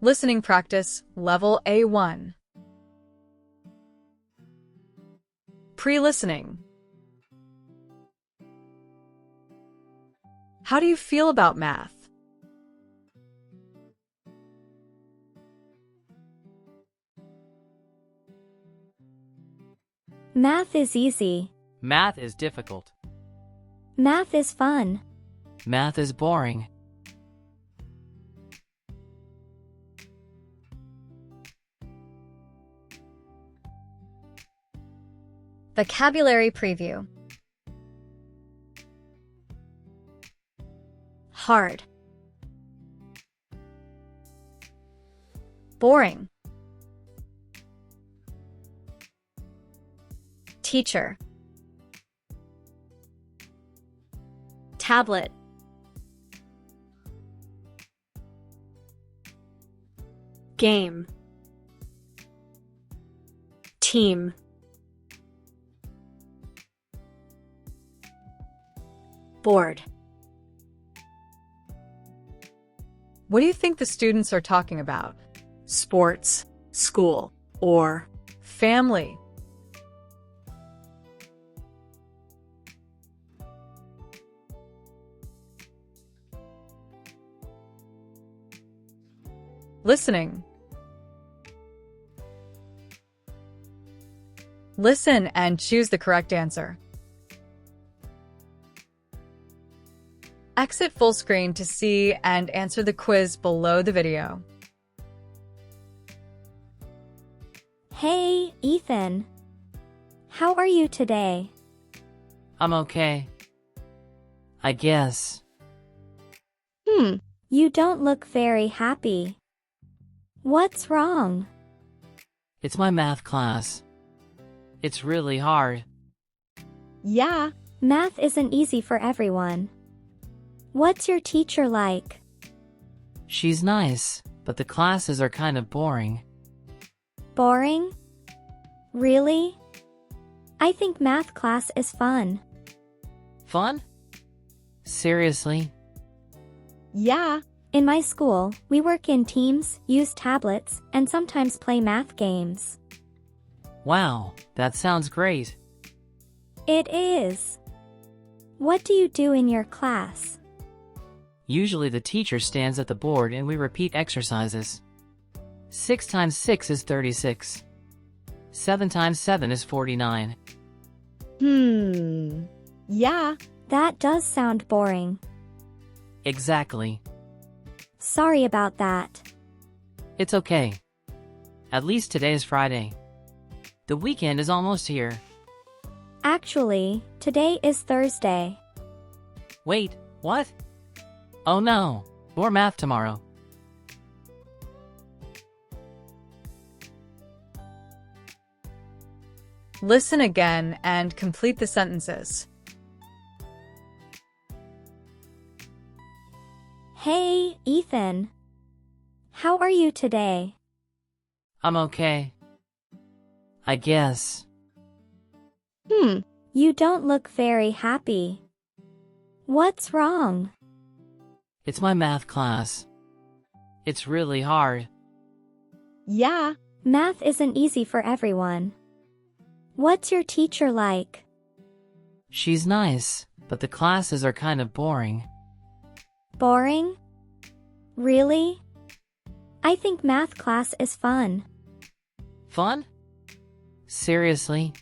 Listening practice, level A1. Pre-listening. How do you feel about math? Math is easy. Math is difficult. Math is fun. Math is boring. Vocabulary preview. Hard. Boring. Teacher. Tablet. Game. Team. Board. What do you think the students are talking about? Sports, school, or family? Listening. Listen and choose the correct answer. Exit full screen to see and answer the quiz below the video. Hey, Ethan. How are you today? I'm okay. I guess. You don't look very happy. What's wrong? It's my math class. It's really hard. Yeah, math isn't easy for everyone. What's your teacher like? She's nice, but the classes are kind of boring. Boring? Really? I think math class is fun. Fun? Seriously? Yeah. In my school, we work in teams, use tablets, and sometimes play math games. Wow, that sounds great. It is. What do you do in your class? Usually the teacher stands at the board and we repeat exercises. 6 times 6 is 36. 7 times 7 is 49. Yeah. That does sound boring. Exactly. Sorry about that. It's okay. At least today is Friday. The weekend is almost here. Actually, today is Thursday. Wait, what? Oh no, more math tomorrow. Listen again and complete the sentences. Hey, Ethan. How are you today? I'm okay. I guess. You don't look very happy. What's wrong? It's my math class. It's really hard. Yeah. Math isn't easy for everyone. What's your teacher like? She's nice, but the classes are kind of boring. Boring? Really? I think math class is fun. Fun? Seriously?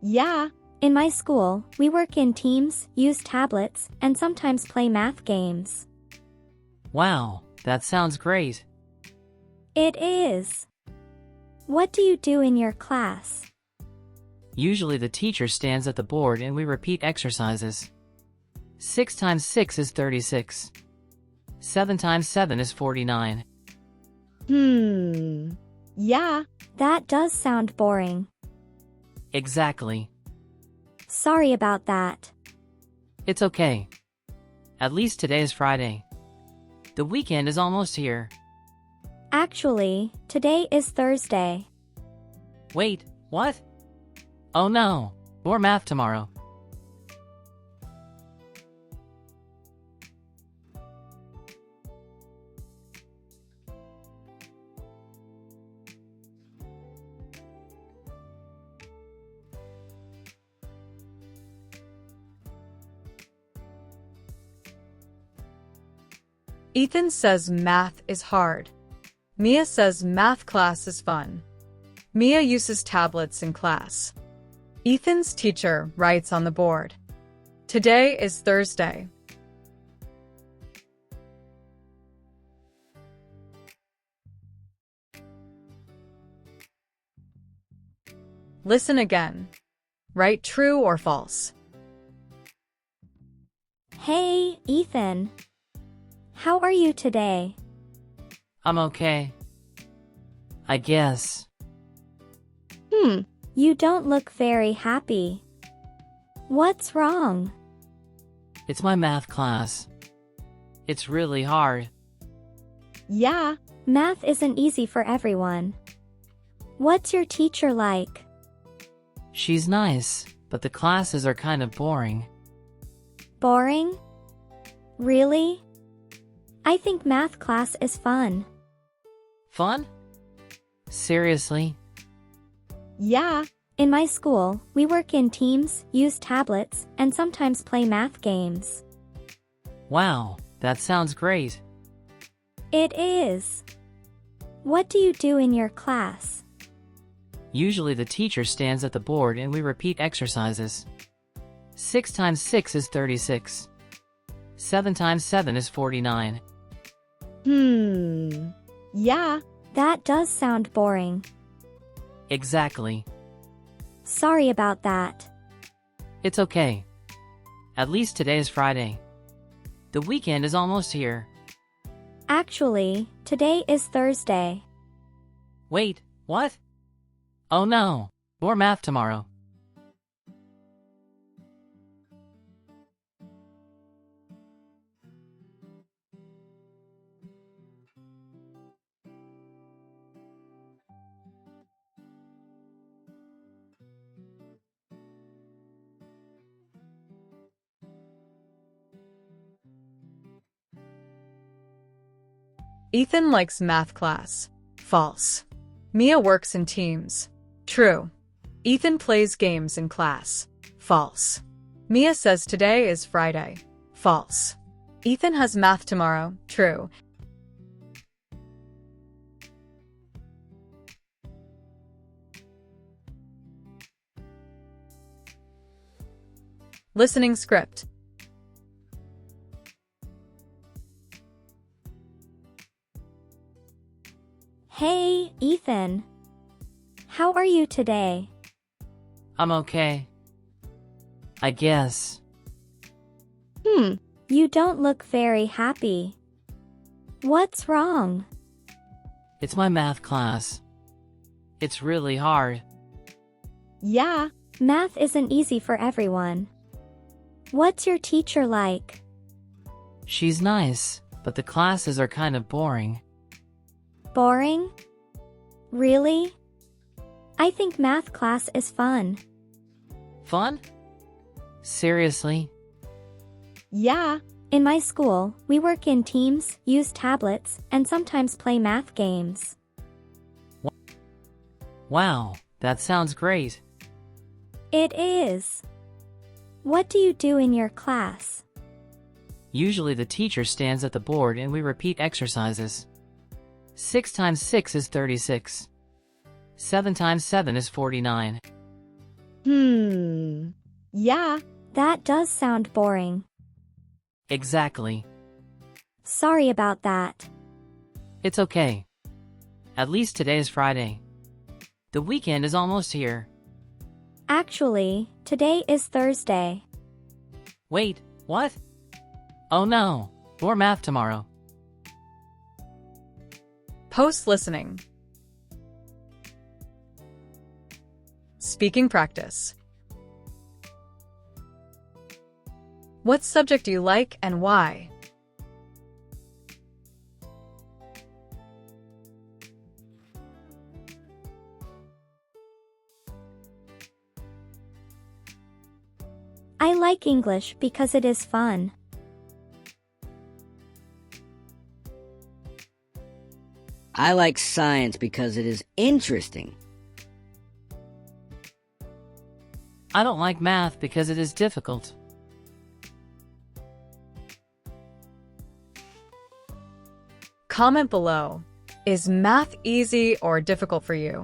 Yeah. In my school, we work in teams, use tablets, and sometimes play math games. Wow, that sounds great. It is. What do you do in your class? Usually the teacher stands at the board and we repeat exercises. 6 times 6 is 36. 7 times 7 is 49. Yeah. That does sound boring. Exactly. Sorry about that. It's okay. At least today is Friday. The weekend is almost here. Actually, today is Thursday. Wait, what? Oh no, more math tomorrow. Ethan says math is hard. Mia says math class is fun. Mia uses tablets in class. Ethan's teacher writes on the board. Today is Thursday. Listen again. Write true or false. Hey, Ethan. How are you today? I'm okay. I guess. You don't look very happy. What's wrong? It's my math class. It's really hard. Yeah, math isn't easy for everyone. What's your teacher like? She's nice, but the classes are kind of boring. Boring? Really? I think math class is fun. Fun? Seriously? Yeah. In my school, we work in teams, use tablets, and sometimes play math games. Wow, that sounds great. It is. What do you do in your class? Usually the teacher stands at the board and we repeat exercises. 6 times 6 is 36. 7 times 7 is 49. Yeah. That does sound boring. Exactly. Sorry about that. It's okay. At least today is Friday. The weekend is almost here. Actually, today is Thursday. Wait, what? Oh no, more math tomorrow. Ethan likes math class. False. Mia works in teams. True. Ethan plays games in class. False. Mia says today is Friday. False. Ethan has math tomorrow. True. Listening script. Hey, Ethan. How are you today? I'm okay. I guess. You don't look very happy. What's wrong? It's my math class. It's really hard. Yeah, math isn't easy for everyone. What's your teacher like? She's nice, but the classes are kind of boring. Boring? Really? I think math class is fun. Fun? Seriously? Yeah. In my school, we work in teams, use tablets, and sometimes play math games. Wow, that sounds great. It is. What do you do in your class? Usually the teacher stands at the board and we repeat exercises. 6 times 6 is 36. 7 times 7 is 49. Yeah. That does sound boring. Exactly. Sorry about that. It's okay. At least today is Friday. The weekend is almost here. Actually, today is Thursday. Wait, what? Oh no, more math tomorrow. Post listening. Speaking practice. What subject do you like and why? I like English because it is fun. I like science because it is interesting. I don't like math because it is difficult. Comment below. Is math easy or difficult for you?